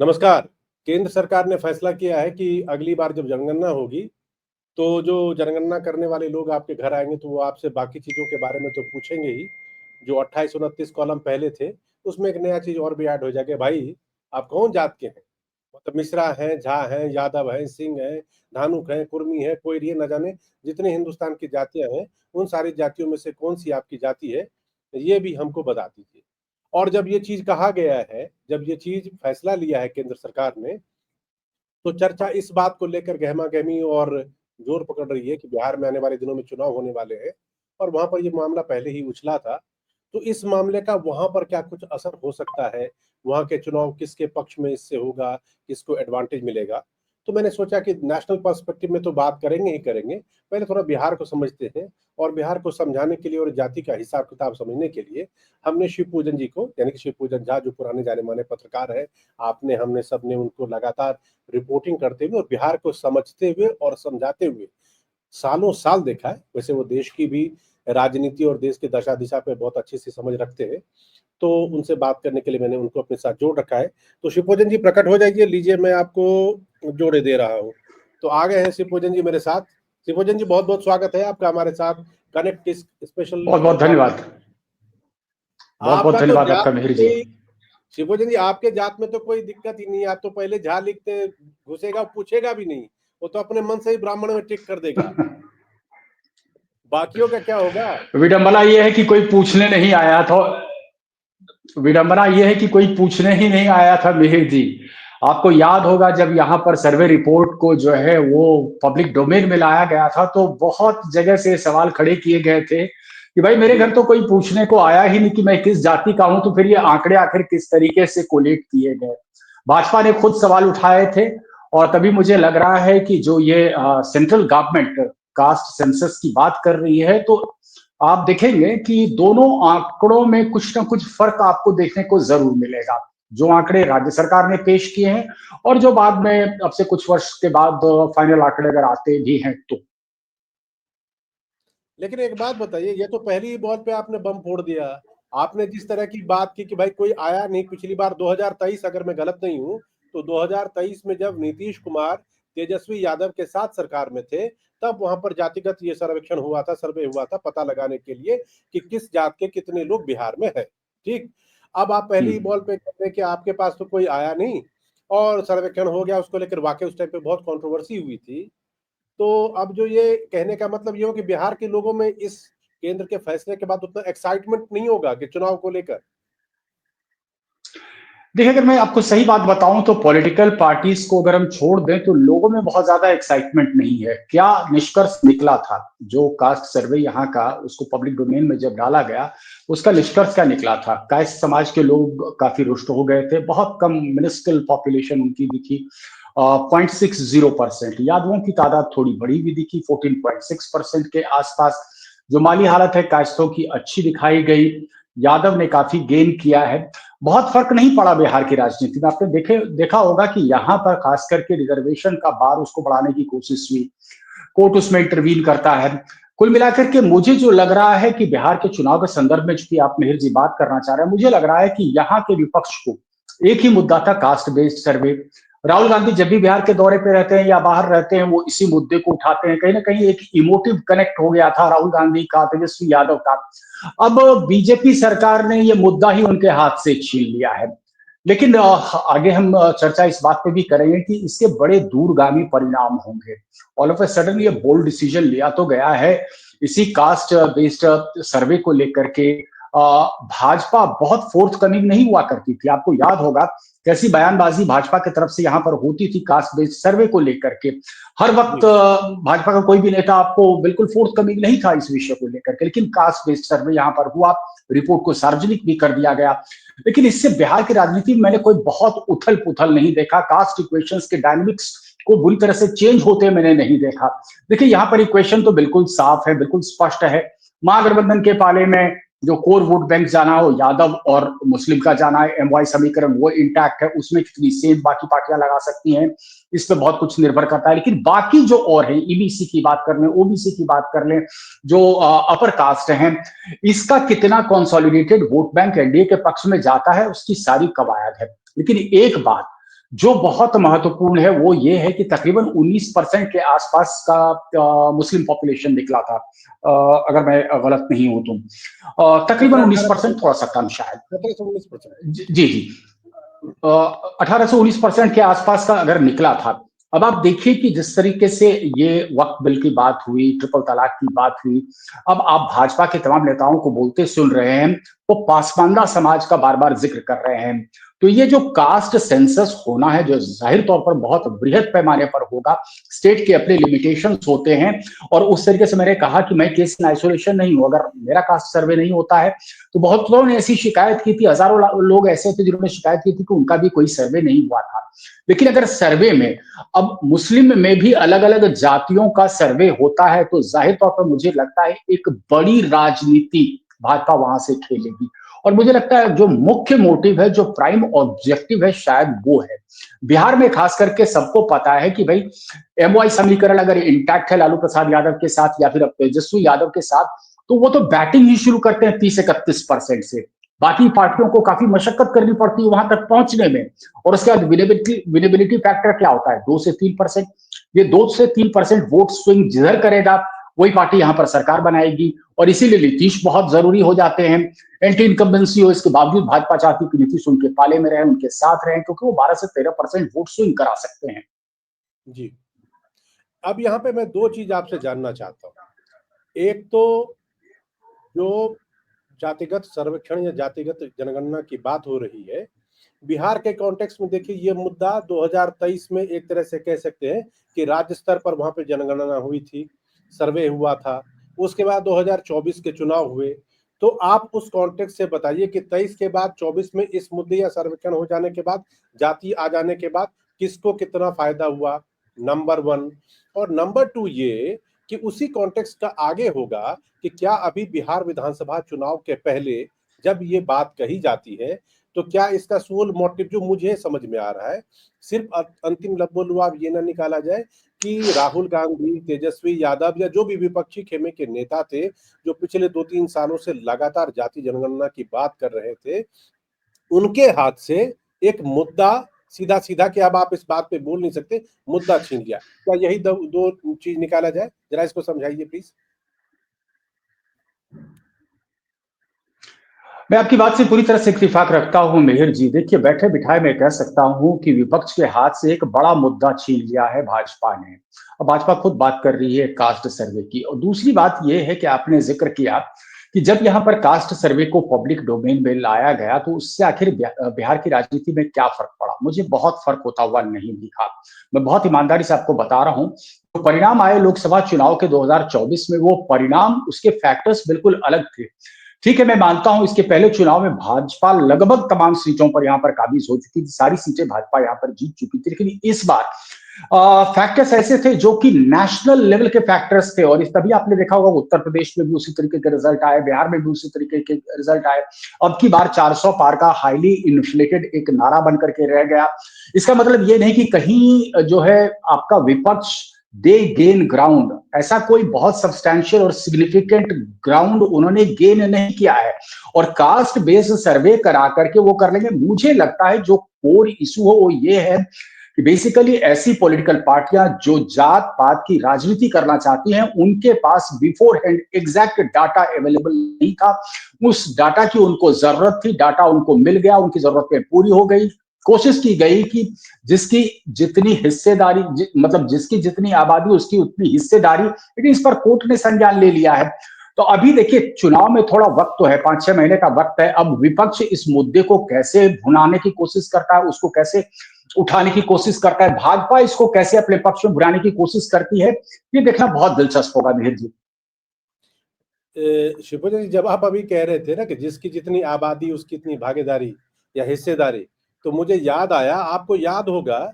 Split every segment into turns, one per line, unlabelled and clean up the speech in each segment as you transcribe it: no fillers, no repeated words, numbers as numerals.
नमस्कार। केंद्र सरकार ने फैसला किया है कि अगली बार जब जनगणना होगी, तो जो जनगणना करने वाले लोग आपके घर आएँगे, तो वो आपसे बाकी चीज़ों के बारे में तो पूछेंगे ही। जो 28-29 कॉलम पहले थे, उसमें एक नया चीज़ और भी ऐड हो जाएगा, भाई आप कौन जात के हैं? मतलब मिश्रा हैं, झा हैं, यादव हैं, सिंह हैं, धानुक हैं, कुर्मी हैं, कोई ये न जाने जितने हिंदुस्तान की जातियाँ हैं, उन सारी जातियों में से कौन-सी आपकी जाति है, ये भी हमको बता दीजिए। और जब ये चीज़ कहा गया है, जब ये चीज़ फैसला लिया है केंद्र सरकार ने, तो चर्चा इस बात को लेकर गहमा-गहमी और जोर पकड़ रही है कि बिहार में आने वाले दिनों में चुनाव होने वाले हैं और वहाँ पर ये मामला पहले ही उछला था। तो इस मामले का वहाँ पर क्या कुछ असर हो सकता है? वहाँ के चुनाव किसके पक्ष में इससे होगा, किसको एडवांटेज मिलेगा? तो मैंने सोचा कि नेशनल पर्सपेक्टिव में तो बात करेंगे ही करेंगे, पहले थोड़ा बिहार को समझते हैं और बिहार को समझाने के लिए और जाति का हिसाब-किताब समझने के लिए हमने शिवपूजन जी को, यानी कि शिवपूजन झा जो पुराने जाने-माने पत्रकार हैं, आपने हमने सबने उनको लगातार रिपोर्टिंग करते हुए और बिहार को समझते हुए और समझाते हुए सालों साल देखा है। वैसे वो देश की भी राजनीति और देश की दशा-दिशा पे बहुत अच्छी सी समझ रखते हैं। तो उनसे बात करने के लिए मैंने उनको अपने साथ जोड़ रखा है। तो शिवपूजन जी प्रकट हो जाइए, लीजिए मैं आपको जोड़े दे रहा हूँ। तो आ गए हैं शिवपूजन जी मेरे साथ। शिवपूजन जी बहुत-बहुत स्वागत है आपका हमारे साथ कनेक्ट इस स्पेशल
बहुत बहुत
टॉक।
धन्यवाद। बहुत बहुत
आपका तो
धन्यवाद
जात
आपका
में
मिहिर जी।
कोई शिवभोजन जी आपके जात में तो कोई दिक्कत ही नहीं है। आप तो पहले झा लिखते हैं, घुसेगा पूछेगा भी नहीं। वो तो अपने मन से ही ब्राह्मण में टिक कर देगा। बाकियों का क्या होगा?
विडंबना ये है कि कोई पूछने नहीं आया था। विडंबना ये है कि कोई पूछने ही नहीं आया था मिहिर जी। आपको याद होगा जब यहाँ पर सर्वे रिपोर्ट को जो है वो पब्लिक डोमेन में लाया गया था, तो बहुत जगह से सवाल खड़े किए गए थे कि भाई मेरे
जी।
घर तो कोई पूछने को आया ही नहीं कि मैं किस जाति का हूं, तो फिर ये आंकड़े आखिर किस तरीके से कोलेट किए गए। भाजपा ने खुद सवाल उठाए थे और तभी मुझे लग रहा है कि जो ये सेंट्रल गवर्नमेंट कास्ट सेंसस की बात कर रही है, तो आप देखेंगे कि दोनों आंकड़ों में कुछ ना कुछ फर्क आपको देखने को जरूर मिलेगा। जो आंकड़े राज्य सरकार ने पेश किए हैं और जो बाद में अब से कुछ वर्ष के बाद फाइनल आंकड़े अगर आते भी हैं तो।
लेकिन एक बात बताइए, ये तो पहली ही बॉल पे आपने बम फोड़ दिया। आपने जिस तरह की बात की कि भाई कोई आया नहीं पिछली बार 2023, अगर मैं गलत नहीं हूं, तो 2023 में जब नीतीश कुमार तेजस्वी यादव के साथ सरकार में थे, तब वहां पर जातिगत ये सर्वेक्षण हुआ था, सर्वे हुआ था पता लगाने के लिए कि किस जात के कितने लोग बिहार में है। ठीक। अब आप पहली ही बॉल पे कहते हैं कि आपके पास तो कोई आया नहीं और सर्वेक्षण हो गया, उसको लेकर वाकई उस टाइम पे बहुत कंट्रोवर्सी हुई थी। तो अब जो ये कहने का मतलब ये हो कि बिहार के लोगों में इस केंद्र के फैसले के बाद उतना एक्साइटमेंट नहीं होगा कि चुनाव को लेकर।
देखिए, अगर मैं आपको सही बात बताऊं तो पॉलिटिकल पार्टीज को अगर हम छोड़ दें तो लोगों में बहुत ज्यादा एक्साइटमेंट नहीं है। क्या निष्कर्ष निकला था जो कास्ट सर्वे यहाँ का, उसको पब्लिक डोमेन में जब डाला गया, उसका निष्कर्ष क्या निकला था? कास्ट समाज के लोग काफी रुष्ट हो गए थे। बहुत कम मिनिस्ट्रियल पॉपुलेशन उनकी दिखी, 0.60%। यादवों की तादाद थोड़ी बड़ी भी दिखी, 14.6% के आसपास। जो माली हालत है कास्टों की अच्छी दिखाई गई। यादव ने काफी गेन किया है। बहुत फर्क नहीं पड़ा बिहार की राजनीति में। आपने देखा होगा कि यहाँ पर खास करके रिजर्वेशन का बार उसको बढ़ाने की कोशिश हुई, कोर्ट उसमें इंटरवीन करता है। कुल मिलाकर के मुझे जो लग रहा है कि बिहार के चुनाव के संदर्भ में चूंकि आप मिहिर जी बात करना चाह रहे हैं, मुझे लग रहा है कि यहाँ के विपक्ष को एक ही मुद्दा था, कास्ट बेस्ड सर्वे। राहुल गांधी जब भी बिहार के दौरे पे रहते हैं या बाहर रहते हैं, वो इसी मुद्दे को उठाते हैं। कहीं ना कहीं एक इमोटिव कनेक्ट हो गया था राहुल गांधी का तेजस्वी यादव का। अब बीजेपी सरकार ने ये मुद्दा ही उनके हाथ से छीन लिया है। लेकिन आगे हम चर्चा इस बात पे भी करेंगे कि इसके बड़े दूरगामी परिणाम होंगे। ऑल ऑफ अ सडन ये बोल्ड डिसीजन लिया तो गया है इसी कास्ट बेस्ड सर्वे को लेकर के। भाजपा बहुत फोर्थ कमिंग नहीं हुआ करती थी। आपको याद होगा कैसी बयानबाजी भाजपा की तरफ से यहाँ पर होती थी कास्ट बेस्ड सर्वे को लेकर के। हर वक्त
जी।
भाजपा का कोई भी नेता आपको बिल्कुल फोर्थ कमिंग नहीं था इस विषय को लेकर के, लेकिन कास्ट बेस्ड सर्वे यहाँ पर हुआ, रिपोर्ट को सार्वजनिक भी कर दिया गया। लेकिन इससे बिहार की राजनीति में मैंने कोई बहुत उथल पुथल नहीं देखा। कास्ट इक्वेशंस के डायनामिक्स को बुरी तरह से चेंज होते मैंने नहीं देखा। देखिए, यहाँ पर इक्वेशन तो बिल्कुल साफ है, बिल्कुल स्पष्ट है। महागठबंधन के पाले में जो कोर वोट बैंक जाना हो यादव और मुस्लिम का जाना है, एमवाई समीकरण वो इंटैक्ट है। उसमें कितनी सेंध बाकी पार्टियां लगा सकती हैं, इस पर बहुत कुछ निर्भर करता है। लेकिन बाकी जो और है, ईबीसी की बात कर लें, ओबीसी की बात कर लें, जो अपर कास्ट हैं, इसका कितना कंसोलिडेटेड वोट बैंक एनडीए के पक्ष में जाता है, उसकी सारी कवायद है। लेकिन एक बात जो बहुत महत्वपूर्ण है वो ये है कि तकरीबन 19% के आसपास का मुस्लिम पॉपुलेशन निकला था, अगर मैं गलत नहीं हूं तो तकरीबन 19%,
17-18%
थोड़ा सा कम शायद।
17 से 19%।
जी जी। 1819% के आसपास का अगर निकला था। अब आप देखिए कि जिस तरीके से ये वक्फ बिल की बात हुई, ट्रिपल तलाक की बात हुई, अब आप भाजपा के तमाम नेताओं को बोलते सुन रहे हैं, वो पासमानदा समाज का बार बार जिक्र कर रहे हैं। तो ये जो कास्ट सेंसस होना है, जो जाहिर तौर पर बहुत बृहद पैमाने पर होगा, स्टेट के अपने लिमिटेशंस होते हैं। और उस तरीके से मैंने कहा कि मैं केस इन आइसोलेशन नहीं हूं, अगर मेरा कास्ट सर्वे नहीं होता है तो बहुत लोगों ने ऐसी शिकायत की थी, हजारों लोग ऐसे थे जिन्होंने शिकायत की थी कि उनका भी कोई सर्वे नहीं हुआ था। लेकिन अगर सर्वे में अब मुस्लिम में भी अलग अलग जातियों का सर्वे होता है तो जाहिर तौर पर मुझे लगता है एक बड़ी राजनीति भाजपा वहां से खेलेगी। और मुझे लगता है जो मुख्य मोटिव है, जो प्राइम ऑब्जेक्टिव है, शायद वो है। बिहार में खास करके सबको पता है कि भाई एमवाई समीकरण अगर इंटैक्ट है लालू प्रसाद यादव के साथ या फिर तेजस्वी यादव के साथ, तो वो तो बैटिंग ही शुरू करते हैं 30-31% से। बाकी पार्टियों को काफी मशक्कत करनी पड़ती है वहां तक पहुंचने में। और उसके बाद विनेबिलिटी फैक्टर क्या होता है, 2 से 3%। ये 2 से 3% वोट स्विंग जिधर करेगा वही पार्टी यहां पर सरकार बनाएगी। और इसीलिए नीतीश बहुत जरूरी हो जाते हैं। एंटी इनकम्बेंसी हो इसके बावजूद भाजपा चाहती कि नीतीश उनके पाले में रहे, उनके साथ रहे, क्योंकि वो 12 से 13% वोट स्विंग करा सकते हैं।
जी। अब यहाँ पे मैं दो चीज आपसे जानना चाहता हूँ। एक तो जो जातिगत सर्वेक्षण या जातिगत जनगणना की बात हो रही है, बिहार के कॉन्टेक्स्ट में देखिए, ये मुद्दा 2023 में एक तरह से कह सकते हैं कि राज्य स्तर पर वहां पे जनगणना हुई थी, सर्वे हुआ था। उसके बाद 2024 के चुनाव हुए। तो आप उस कॉन्टेक्स्ट से बताइए कि 23 के बाद 24 में इस मुद्दे या सर्वेक्षण हो जाने के बाद, जाति आ जाने के बाद किसको कितना फायदा हुआ, नंबर वन। और नंबर टू ये कि उसी कॉन्टेक्स्ट का आगे होगा कि क्या अभी बिहार विधानसभा चुनाव के पहले जब ये बात कही जाती है, तो क्या इसका सोल मोटिव जो मुझे समझ में आ रहा है, सिर्फ अंतिम लबो-लुआब ये ना निकाला जाए कि राहुल गांधी, तेजस्वी यादव या जो भी विपक्षी खेमे के नेता थे, जो पिछले 2-3 सालों से लगातार जाति जनगणना की बात कर रहे थे, उनके हाथ से एक मुद्दा सीधा-सीधा, कि अब आप इस बात पे बोल नहीं सकते, मुद्दा छीन लिया। क्या यही दो चीज निकाला जाए? जरा इसको समझाइए प्लीज।
मैं आपकी बात से पूरी तरह से इत्तेफाक रखता हूं मेहिर जी। देखिए, बैठे बिठाए मैं कह सकता हूं कि विपक्ष के हाथ से एक बड़ा मुद्दा छीन लिया है भाजपा ने। अब भाजपा खुद बात कर रही है कास्ट सर्वे की। और दूसरी बात यह है कि आपने जिक्र किया कि जब यहां पर कास्ट सर्वे को पब्लिक डोमेन में लाया गया तो उससे आखिर बिहार की राजनीति में क्या फर्क पड़ा? मुझे बहुत फर्क होता हुआ नहीं दिखा। मैं बहुत ईमानदारी से आपको बता रहा हूं। तो परिणाम आए लोकसभा चुनाव के 2024 में, वो परिणाम, उसके फैक्टर्स बिल्कुल अलग थे। ठीक है, मैं मानता हूं इसके पहले चुनाव में भाजपा लगभग तमाम सीटों पर यहां पर काबिज हो चुकी थी, सारी सीटें भाजपा यहां पर जीत चुकी थी। लेकिन इस बार फैक्टर्स ऐसे थे जो कि नेशनल लेवल के फैक्टर्स थे। और इस तभी आपने देखा होगा उत्तर प्रदेश में भी उसी तरीके के रिजल्ट आए, बिहार में भी उसी तरीके के रिजल्ट आए। अब की बार 400 पार का हाईली इन्फ्लेटेड एक नारा बनकर के रह गया। इसका मतलब ये नहीं कि कहीं जो है आपका विपक्ष दे गेन ग्राउंड, ऐसा कोई बहुत सब्सटैंशियल और सिग्निफिकेंट ग्राउंड उन्होंने गेन नहीं किया है। और कास्ट बेस्ड सर्वे करा करके वो कर लेंगे। मुझे लगता है जो कोर इशू हो वो ये है कि बेसिकली ऐसी पॉलिटिकल पार्टियां जो जात पात की राजनीति करना चाहती हैं, उनके पास beforehand exact data available नहीं था। उस डाटा की उनको जरूरत थी, डाटा उनको मिल गया, उनकी जरूरतें पूरी हो गई। कोशिश की गई कि जिसकी जितनी हिस्सेदारी, मतलब जिसकी जितनी आबादी उसकी उतनी हिस्सेदारी, लेकिन इस पर कोर्ट ने संज्ञान ले लिया है। तो अभी देखिए, चुनाव में थोड़ा वक्त तो है, 5-6 महीने का वक्त है। अब विपक्ष इस मुद्दे को कैसे भुनाने की कोशिश करता है, उसको कैसे उठाने की कोशिश करता है, भाजपा इसको कैसे अपने पक्ष में भुनाने की कोशिश करती है, ये देखना बहुत दिलचस्प होगा मिहिर जी।
शिवपूजन जी, जब आप अभी कह रहे थे ना कि जिसकी जितनी आबादी उसकी इतनी भागीदारी या हिस्सेदारी, तो मुझे याद आया, आपको याद होगा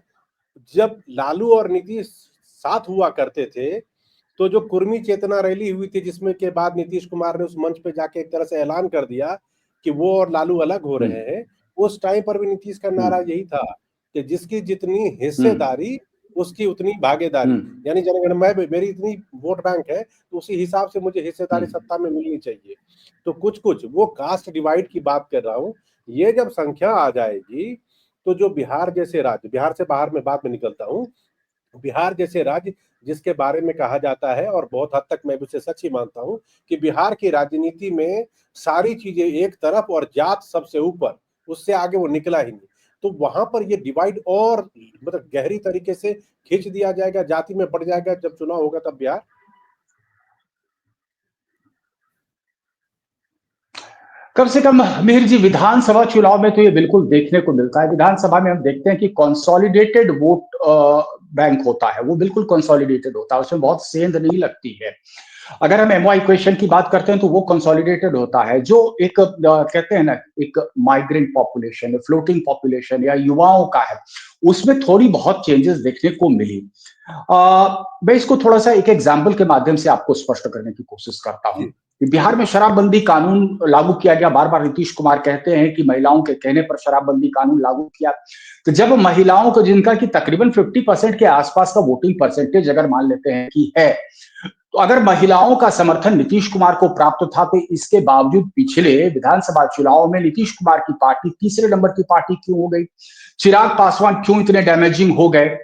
जब लालू और नीतीश साथ हुआ करते थे, तो जो कुर्मी चेतना रैली हुई थी, जिसमें के बाद नीतीश कुमार ने उस मंच पे जाके एक तरह से ऐलान कर दिया कि वो और लालू अलग हो रहे हैं। उस टाइम पर भी नीतीश का नारा यही था कि जिसकी जितनी हिस्सेदारी उसकी उतनी भागीदारी, यानी जनगणना में मेरी इतनी वोट बैंक है तो उसी हिसाब से मुझे हिस्सेदारी सत्ता में मिलनी चाहिए। तो कुछ कुछ वो कास्ट डिवाइड की बात कर रहा हूं। ये जब संख्या आ जाएगी तो जो बिहार जैसे राज्य, बिहार से बाहर मैं बाद में निकलता हूँ, बिहार जैसे राज्य जिसके बारे में कहा जाता है और बहुत हद तक मैं भी उसे सच ही मानता हूं कि बिहार की राजनीति में सारी चीजें एक तरफ और जात सबसे ऊपर, उससे आगे वो निकला ही नहीं। तो वहां पर ये डिवाइड और मतलब गहरी तरीके से खींच दिया जाएगा, जाति में बढ़ जाएगा जब चुनाव होगा तब बिहार।
कम से कम मिहिर जी, विधानसभा चुनाव में तो ये बिल्कुल देखने को मिलता है। विधानसभा में हम देखते हैं कि कंसोलिडेटेड वोट बैंक होता है, वो बिल्कुल कंसोलिडेटेड होता है, उसमें बहुत सेंध नहीं लगती है। अगर हम एमओ इक्वेशन की बात करते हैं तो वो कंसोलिडेटेड होता है। जो एक कहते हैं ना, एक माइग्रेंट पॉपुलेशन, फ्लोटिंग पॉपुलेशन या युवाओं का है, उसमें थोड़ी बहुत चेंजेस देखने को मिली। मैं इसको थोड़ा सा एक एग्जाम्पल के माध्यम से आपको स्पष्ट करने की कोशिश करता हूं।
जी
बिहार में शराबबंदी कानून लागू किया गया। बार बार नीतीश कुमार कहते हैं कि महिलाओं के कहने पर शराबबंदी कानून लागू किया। तो जब महिलाओं को, जिनका कि तकरीबन 50% के आसपास का वोटिंग परसेंटेज अगर मान लेते हैं कि है, तो अगर महिलाओं का समर्थन नीतीश कुमार को प्राप्त था, तो इसके बावजूद पिछले विधानसभा चुनाव में नीतीश कुमार की पार्टी तीसरे नंबर की पार्टी क्यों हो गई? चिराग पासवान क्यों इतने डैमेजिंग हो गए?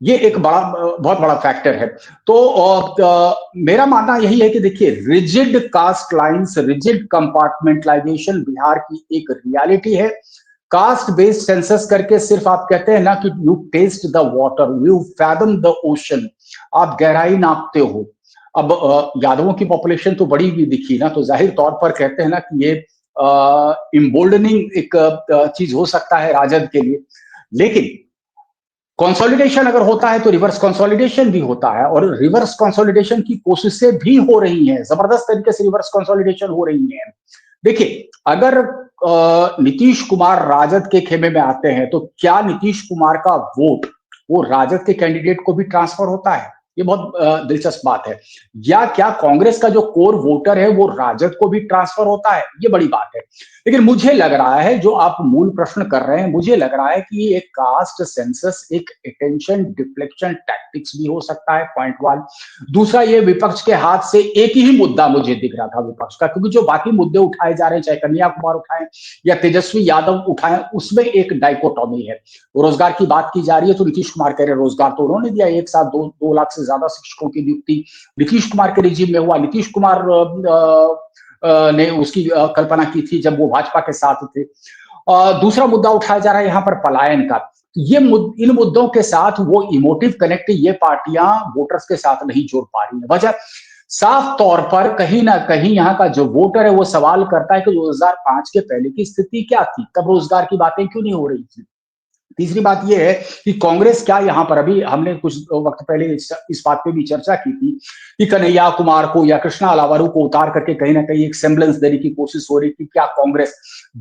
ये एक बड़ा, बहुत बड़ा फैक्टर है। तो मेरा मानना यही है कि देखिए, rigid caste lines, rigid compartmentalisation Bihar की एक रियलिटी है। कास्ट बेस्ड सेंसस करके सिर्फ आप कहते हैं ना कि you taste the water, you fathom the ocean, आप गहराई नापते हो। अब यादवों की पॉपुलेशन तो बड़ी भी दिखी ना, तो जाहिर तौर पर कहते हैं ना कि ये इम्बोल्डनिंग एक चीज हो सकता है राजद के लिए। लेकिन कंसोलिडेशन अगर होता है तो रिवर्स कंसोलिडेशन भी होता है, और रिवर्स कंसोलिडेशन की कोशिशें भी हो रही हैं, जबरदस्त तरीके से रिवर्स कंसोलिडेशन हो रही है। देखिए, अगर नीतीश कुमार राजद के खेमे में आते हैं तो क्या नीतीश कुमार का वोट वो राजद के कैंडिडेट को भी ट्रांसफर होता है? ये बहुत दिलचस्प बात है। या क्या कांग्रेस का जो कोर वोटर है वो राजद को भी ट्रांसफर होता है? ये बड़ी बात है। लेकिन मुझे लग रहा है, जो आप मूल प्रश्न कर रहे हैं, मुझे लग रहा है कि एक कास्ट सेंसस एक अटेंशन डिफ्लेक्शन टैक्टिक्स भी हो सकता है, पॉइंट वन। दूसरा, ये विपक्ष के हाथ से एक ही मुद्दा मुझे दिख रहा था विपक्ष का, क्योंकि जो बाकी मुद्दे उठाए जा रहे हैं, चाहे कन्हैया कुमार उठाए या तेजस्वी यादव उठाए, उसमें एक डाइकोटॉमी है। रोजगार की बात की जा रही है तो नीतीश कुमार कह रहे हैं रोजगार तो उन्होंने दिया, एक साथ 2 लाख से ज्यादा शिक्षकों की नियुक्ति नीतीश कुमार के रिजीम में हुआ। नीतीश कुमार ने उसकी कल्पना की थी जब वो भाजपा के साथ थे। दूसरा मुद्दा उठाया जा रहा है यहाँ पर पलायन का। ये इन मुद्दों के साथ वो इमोटिव कनेक्ट ये पार्टियां वोटर्स के साथ नहीं जोड़ पा रही है। वजह साफ तौर पर कहीं ना कहीं यहाँ का जो वोटर है वो सवाल करता है कि 2005 के पहले की स्थिति क्या थी, तब रोजगार की बातें क्यों नहीं हो रही थी। तीसरी बात यह है कि कांग्रेस क्या यहाँ पर, अभी हमने कुछ वक्त पहले इस बात पे भी चर्चा की थी कि कन्हैया कुमार को या कृष्णा अलावारू को उतार करके कहीं ना कहीं एक सेम्बलेंस देने की कोशिश हो रही थी, क्या कांग्रेस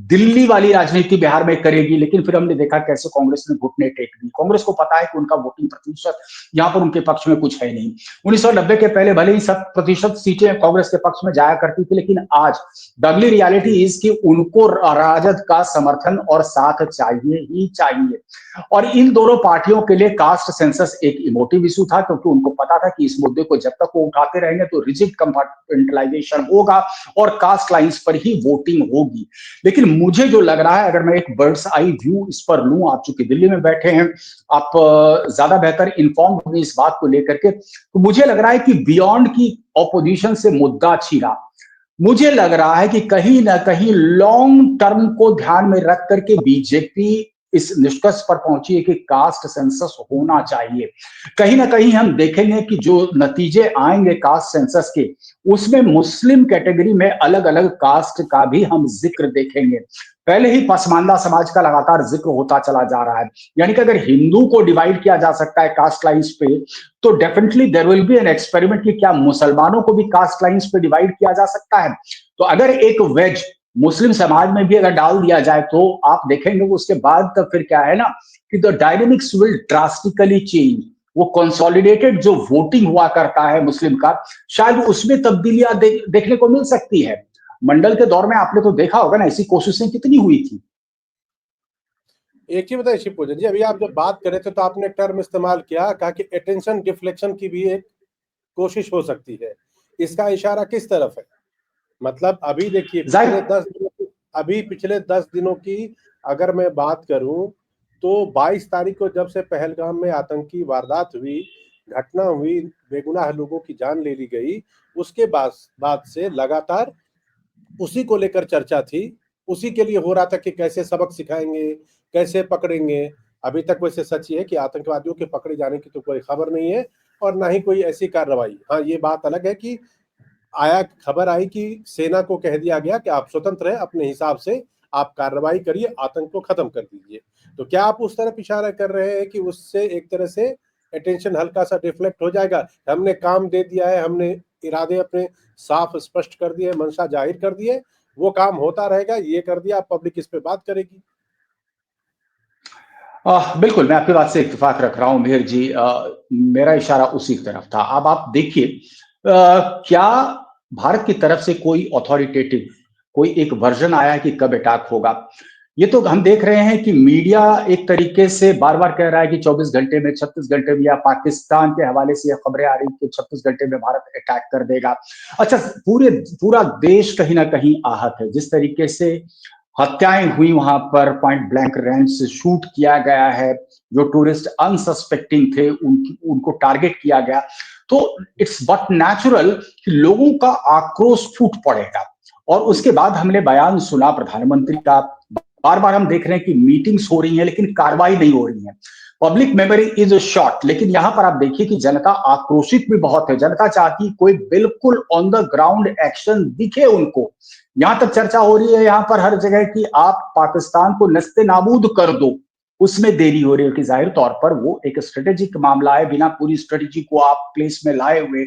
दिल्ली वाली राजनीति बिहार में करेगी। लेकिन फिर हमने देखा कैसे कांग्रेस ने घुटने टेक दी। कांग्रेस को पता है कि उनका वोटिंग प्रतिशत यहाँ पर उनके पक्ष में कुछ है नहीं। 1990 के पहले भले ही 7% सीटें कांग्रेस के पक्ष में जाया करती थी, लेकिन आज द अगली रियलिटी इज कि उनको राजद का समर्थन और साथ चाहिए ही चाहिए। और इन दोनों पार्टियों के लिए कास्ट सेंसस एक इमोटिव इशू था, क्योंकि उनको पता था कि इस मुद्दे को जब तक वो उठाते रहेंगे तो रिजिड कंपार्टमेंटलाइजेशन होगा और कास्ट लाइंस पर ही वोटिंग होगी। लेकिन मुझे जो लग रहा है, अगर मैं एक बर्ड्स आई व्यू इस पर लूं, आप चूंकि दिल्ली में बैठे हैं, आप ज्यादा बेहतर इन्फॉर्म होंगे इस बात को लेकर के, तो मुझे लग रहा है कि बियॉन्ड की ऑपोजिशन से मुद्दा छिड़ा। मुझे लग रहा है कि कहीं ना कहीं लॉन्ग टर्म को ध्यान में रख करके बीजेपी इस निष्कर्ष पर पहुंची है कि कास्ट सेंसस होना चाहिए। कहीं ना कहीं हम देखेंगे कि जो नतीजे आएंगे कास्ट सेंसस के, उसमें मुस्लिम कैटेगरी में अलग अलग कास्ट का भी हम जिक्र देखेंगे। पहले ही पसमानदा समाज का लगातार जिक्र होता चला जा रहा है। यानी कि अगर हिंदू को डिवाइड किया जा सकता है कास्ट लाइंस पे, तो definitely there will be an experiment कि क्या मुसलमानों को भी कास्ट लाइंस पे डिवाइड किया जा सकता है। तो अगर एक वेज मुस्लिम समाज में भी अगर डाल दिया जाए तो आप देखेंगे उसके बाद तक फिर क्या है ना कि the dynamics will drastically change. वो कंसोलिडेटेड जो वोटिंग हुआ करता है मुस्लिम का, शायद उसमें तब्दीलियां देखने को मिल सकती है। मंडल के दौर में आपने तो देखा होगा ना, ऐसी कोशिशें कितनी हुई थी।
एक ही बताइए शिवपूजन जी, अभी आप जब बात कर रहे थे तो आपने टर्म इस्तेमाल किया, कहा कि अटेंशन डिफ्लेक्शन की भी एक कोशिश हो सकती है। इसका इशारा किस तरफ है? मतलब अभी देखिए पिछले
जाहिर
10 दिनों की, अभी पिछले 10 दिनों की अगर मैं बात करूं, तो 22 तारीख को जब से पहलगाम में आतंकी वारदात हुई, घटना हुई, बेगुनाह लोगों की जान ले ली गई, उसके बाद से लगातार उसी को लेकर चर्चा थी। उसी के लिए हो रहा था कि कैसे सबक सिखाएंगे, कैसे पकड़ेंगे। अभी तक वैसे सच ये है कि आतंकवादियों के पकड़े जाने की तो कोई खबर नहीं है और ना ही कोई ऐसी कार्रवाई। हाँ, ये बात अलग है कि खबर आई कि सेना को कह दिया गया कि आप स्वतंत्र हैं, अपने हिसाब से आप कार्रवाई करिए, आतंक को खत्म कर दीजिए। तो क्या आप उस तरफ इशारा कर रहे हैं कि उससे एक तरह से अटेंशन हल्का सा डिफ्लेक्ट हो जाएगा? हमने काम दे दिया है, हमने इरादे अपने साफ स्पष्ट कर दिए, मंशा जाहिर कर दिए, वो काम होता रहेगा, ये कर दिया, पब्लिक इस पे बात करेगी।
बिल्कुल, मैं आपकी बात से इत्तेफ़ाक रख रहा हूँ मेहर जी। मेरा इशारा उसी की तरफ था। अब आप देखिए, क्या भारत की तरफ से कोई अथॉरिटेटिव कोई एक वर्ज़न आया है कि कब अटैक होगा? ये तो हम देख रहे हैं कि मीडिया एक तरीके से बार-बार कह रहा है कि 24 घंटे में, 36 घंटे में, या पाकिस्तान के हवाले से ये खबरें आ रही हैं कि 36 घंटे में भारत अटैक कर देगा। अच्छा, पूरा देश कहीं न कहीं आहत है। जिस तरीके से हत्याएं हुई वहां पर, पॉइंट ब्लैंक रेंज से शूट किया गया है, जो टूरिस्ट अनसस्पेक्टिंग थे उनको टारगेट किया गया, तो इट्स बट नेचुरल कि लोगों का आक्रोश फूट पड़ेगा। और उसके बाद हमने बयान सुना प्रधानमंत्री का, बार बार हम देख रहे हैं कि मीटिंग्स हो रही हैं लेकिन कार्रवाई नहीं हो रही है। पब्लिक मेमोरी इज शॉर्ट, लेकिन यहां पर आप देखिए कि जनता आक्रोशित भी बहुत है। जनता चाहती कोई बिल्कुल ऑन द ग्राउंड एक्शन दिखे उनको। यहां तक चर्चा हो रही है यहां पर हर जगह कि आप पाकिस्तान को नस्ते नाबूद कर दो, उसमें देरी हो रही है कि जाहिर तौर पर वो एक स्ट्रेटेजिक मामला है। बिना पूरी स्ट्रेटेजी को आप प्लेस में लाए हुए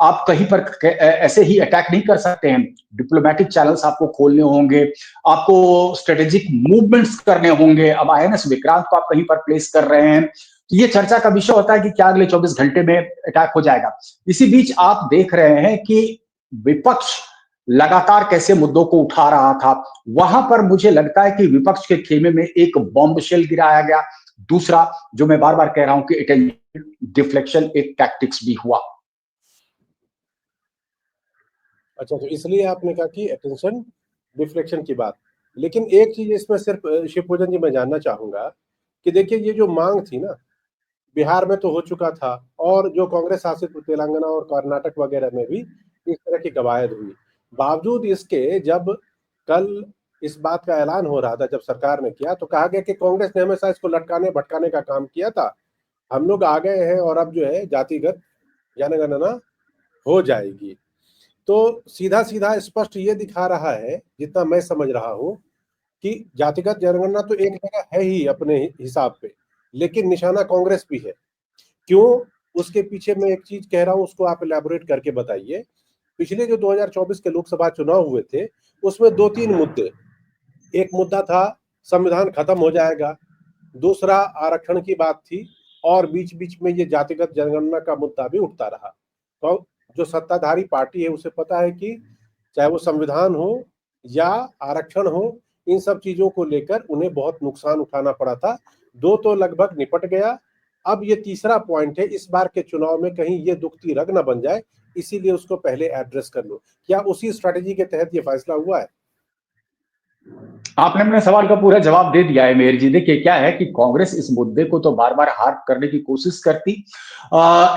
आप कहीं पर ऐसे ही अटैक नहीं कर सकते हैं। डिप्लोमेटिक चैनल्स आपको खोलने होंगे, आपको स्ट्रेटेजिक मूवमेंट्स करने होंगे। अब आईएनएस विक्रांत को आप कहीं पर प्लेस कर रहे हैं, तो ये चर्चा का विषय होता है कि क्या अगले 24 घंटे में अटैक हो जाएगा। इसी बीच आप देख रहे हैं कि विपक्ष लगातार कैसे मुद्दों को उठा रहा था। वहां पर मुझे लगता है कि विपक्ष के खेमे में एक बॉम्ब शेल गिराया गया। दूसरा, जो मैं बार बार कह रहा हूं कि अटेंशन डिफ्लेक्शन एक टैक्टिक्स भी हुआ।
अच्छा, तो इसलिए आपने कहा कि अटेंशन डिफ्लेक्शन की बात। लेकिन एक चीज इसमें सिर्फ शिवपूजन जी मैं जानना चाहूंगा कि देखिए, ये जो मांग थी ना, बिहार में तो हो चुका था और जो कांग्रेस शासित तेलंगाना और कर्नाटक वगैरह में भी इस तरह की कवायद हुई। बावजूद इसके जब कल इस बात का ऐलान हो रहा था, जब सरकार ने किया, तो कहा गया कि कांग्रेस ने हमेशा इसको लटकाने भटकाने का काम किया था, हम लोग आ गए हैं और अब जो है जातिगत जनगणना हो जाएगी। तो सीधा सीधा स्पष्ट ये दिखा रहा है, जितना मैं समझ रहा हूँ, कि जातिगत जनगणना तो एक जगह है ही अपने हिसाब पे, लेकिन निशाना कांग्रेस भी है। क्यों? उसके पीछे मैं एक चीज कह रहा हूं, उसको आप इलेबोरेट करके बताइए। पिछले जो 2024 के लोकसभा चुनाव हुए थे, उसमें दो तीन मुद्दे। एक मुद्दा था संविधान खत्म हो जाएगा, दूसरा आरक्षण की बात थी, और बीच बीच में ये जातिगत जनगणना का मुद्दा भी उठता रहा। तो जो सत्ताधारी पार्टी है उसे पता है कि चाहे वो संविधान हो या आरक्षण हो, इन सब चीजों को लेकर उन्हें बहुत नुकसान उठाना पड़ा था। दो तो लगभग निपट गया, अब ये तीसरा पॉइंट है, इस बार के चुनाव में कहीं ये दुखती रग न बन जाए, इसीलिए उसको पहले एड्रेस कर लो। क्या उसी स्ट्रेटेजी के तहत ये फैसला हुआ है?
आपने अपने सवाल का पूरा जवाब दे दिया है मेयर जी। देखिए क्या है कि कांग्रेस इस मुद्दे को तो बार बार हार्प करने की कोशिश करती।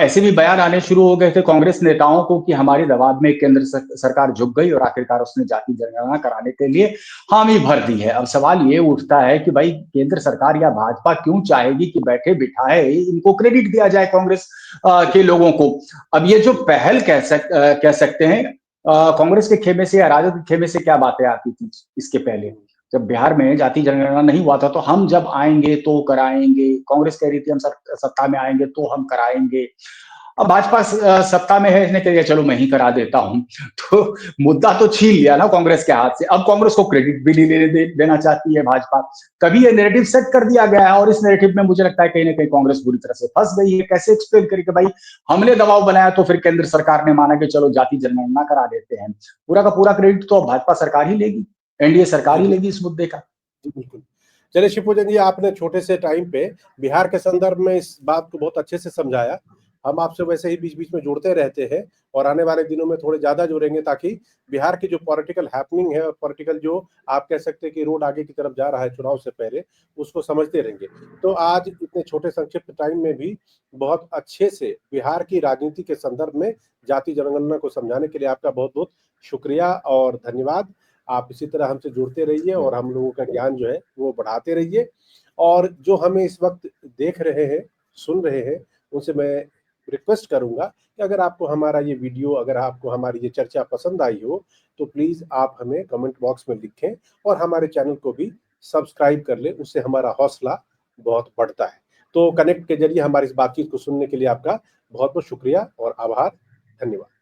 ऐसे भी बयान आने शुरू हो गए थे कांग्रेस नेताओं को कि हमारे दबाव में केंद्र सरकार झुक गई और आखिरकार उसने जाति जनगणना कराने के लिए हामी भर दी है। अब सवाल ये उठता है कि भाई केंद्र सरकार या भाजपा क्यों चाहेगी कि बैठे बिठाए इनको क्रेडिट दिया जाए कांग्रेस के लोगों को। अब ये जो पहल कह सकते हैं, कांग्रेस के खेमे से या राजद के खेमे से क्या बातें आती थी इसके पहले, जब बिहार में जाति जनगणना नहीं हुआ था तो हम जब आएंगे तो कराएंगे। कांग्रेस कह रही थी हम सत्ता में आएंगे तो हम कराएंगे। अब भाजपा सत्ता में है, इसने कह दिया चलो मैं ही करा देता हूं। तो मुद्दा तो छीन लिया ना कांग्रेस के हाथ से। अब कांग्रेस को क्रेडिट भी नहीं देना चाहती है भाजपा। कभी ये नैरेटिव सेट कर दिया गया है और इस नैरेटिव में मुझे लगता है कहीं ना कहीं कांग्रेस बुरी तरह से फंस गई है। कैसे एक्सप्लेन करें कि भाई हमने दबाव बनाया तो फिर केंद्र सरकार ने माना कि चलो जाति जनगणना करा देते हैं। पूरा का पूरा क्रेडिट तो भाजपा सरकार ही लेगी, एनडीए सरकार
जी
ही
बिल्कुल।
लेगी इस मुद्दे का।
जी बिल्कुल। चलिए शिवपूजन जी, आपने छोटे से टाइम पे बिहार के संदर्भ में इस बात को बहुत अच्छे से समझाया। हम आपसे वैसे ही बीच-बीच में जुड़ते रहते हैं और आने वाले दिनों में थोड़े ज़्यादा जुड़ेंगे ताकि बिहार की जो पॉलिटिकल हैपनिंग है और पॉलिटिकल जो आप कह सकते हैं कि रोड आगे की तरफ जा रहा है चुनाव से पहले, उसको समझते रहेंगे। तो आज इतने छोटे संक्षिप्त टाइम में भी बहुत अच्छे से बिहार की राजनीति के संदर्भ में जाति जनगणना को समझाने के लिए आपका बहुत-बहुत शुक्रिया और धन्यवाद। आप इसी तरह हमसे जुड़ते रहिए और हम लोगों का ज्ञान जो है वो बढ़ाते रहिए और जो हमें इस वक़्त देख रहे हैं, सुन रहे हैं, उनसे मैं रिक्वेस्ट करूँगा कि अगर आपको हमारा ये वीडियो, अगर आपको हमारी ये चर्चा पसंद आई हो, तो प्लीज़ आप हमें कमेंट बॉक्स में लिखें और हमारे चैनल को भी सब्सक्राइब कर लें, उससे हमारा हौसला बहुत बढ़ता है। तो कनेक्ट के ज़रिए हमारी इस बातचीत को सुनने के लिए आपका बहुत-बहुत शुक्रिया और आभार। धन्यवाद।